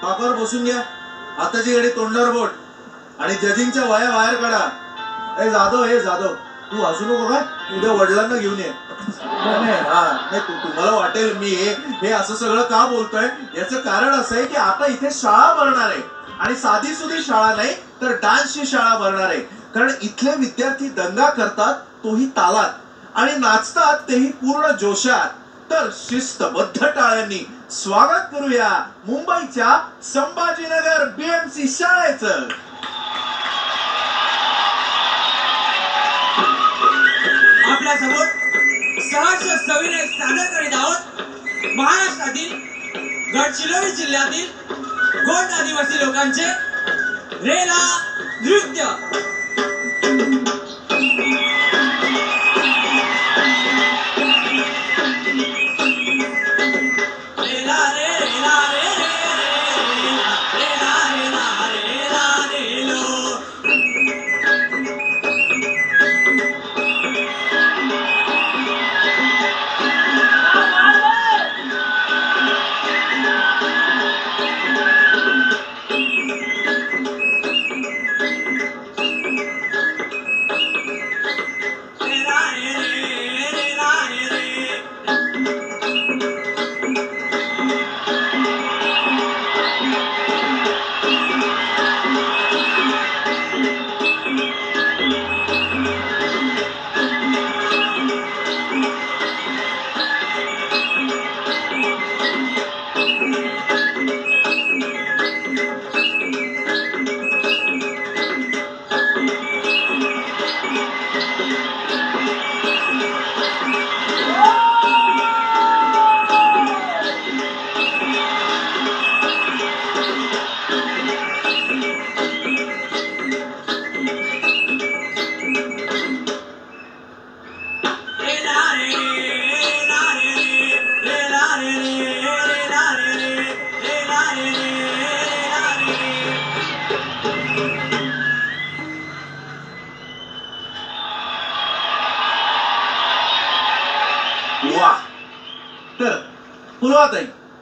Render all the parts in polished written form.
पाकावर बसून घ्या, हाताची घडी तोंडावर बोट आणि जजिंगच्या वया बाहेर काढा. हे जाधव तू हसू नको का, उद्या वडिलांना घेऊन ये. नाही तुम्हाला वाटेल मी हे असं सगळं का बोलतोय, याचं कारण असं आहे की आता इथे शाळा भरणार आहे आणि साधी सुधी शाळा नाही तर डान्सची शाळा भरणार आहे. कारण इथले विद्यार्थी दंगा करतात, तोही तालात, आणि नाचतात तेही पूर्ण जोशात. तर शिस्तबद्ध टाळ्यांनी स्वागत करूया मुंबईच्या संभाजीनगर बीएमसी शाळेचं. आपल्या समोर सहर्ष सविनय सादर करीत आहोत महाराष्ट्रातील गडचिरोली जिल्ह्यातील गोंड आदिवासी लोकांचे रेला नृत्य.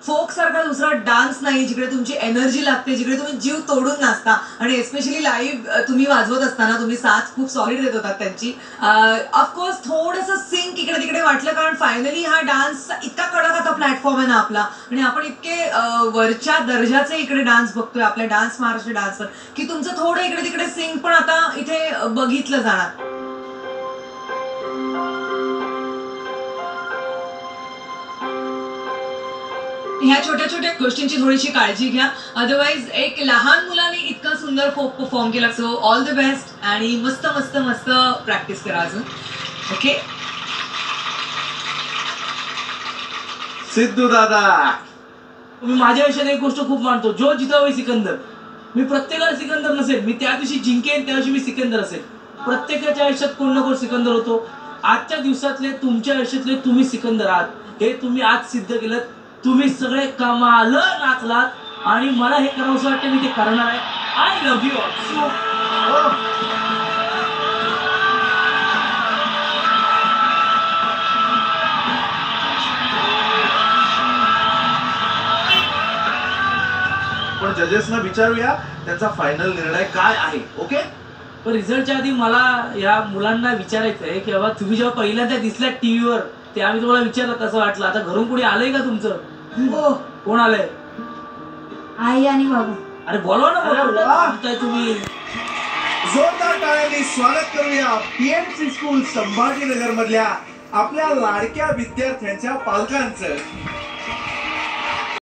फोक सारखा दुसरा डान्स नाही जिकडे तुमची एनर्जी लागते, जिकडे तुम्ही जीव तोडून नाचता. आणि एस्पेशली लाईव्ह तुम्ही वाजवत असताना तुम्ही साथ खूप सॉलिड देत होतात त्यांची. ऑफकोर्स थोडंसं सिंक इकडे तिकडे वाटलं, कारण फायनली हा डान्स इतका कडक आता प्लॅटफॉर्म आहे ना आपला, आणि आपण इतके वरच्या दर्जाचे इकडे डान्स बघतोय आपल्या डान्स महाराष्ट्र डान्सवर, की तुमचं थोडं इकडे तिकडे सिंक पण आता इथे बघितलं जाणार. ह्या छोट्या छोट्या गोष्टींची थोडीशी काळजी घ्या, अदरवाईज एक लहान मुलाने इतका सुंदर फोक परफॉर्म केला. सो ऑल द बेस्ट आणि मस्त मस्त मस्त प्रॅक्टिस करा अजून. ओके सिद्धू दादा, मी माझ्या आयुष्यात एक गोष्ट खूप मानतो, जो जितावे सिकंदर. मी प्रत्येकाला सिकंदर नसेल, मी त्या दिवशी जिंकेन त्या दिवशी मी सिकंदर असेल. प्रत्येकाच्या आयुष्यात कोण ना कोण सिकंदर होतो. आजच्या दिवसातले तुमच्या आयुष्यातले तुम्ही सिकंदर आहात, हे तुम्ही आज सिद्ध केलं. तुम्ही सगळे कमाल नाचलात आणि मला हे करावंसं वाटतं, मी ते करणार आहे. I love you also. पण जजेसना विचारूया त्यांचा फायनल निर्णय काय आहे. ओके, पण रिझल्टच्या आधी मला या मुलांना विचारायचं आहे की बाबा तुम्ही जेव्हा पहिल्यांदा दिसल्या टीव्हीवर, ते आम्ही तुम्हाला विचारलं कसं वाटलं. आता घरून कोणी आलंय का तुमचं? हो, कोण आलंय? आई आणि बाबा. अरे बोलवा ना, तुम्ही. जोरदार टाळ्यांनी स्वागत करूया पीएमसी स्कूल संभाजीनगर मधल्या आपल्या लाडक्या विद्यार्थ्यांच्या पालकांचं.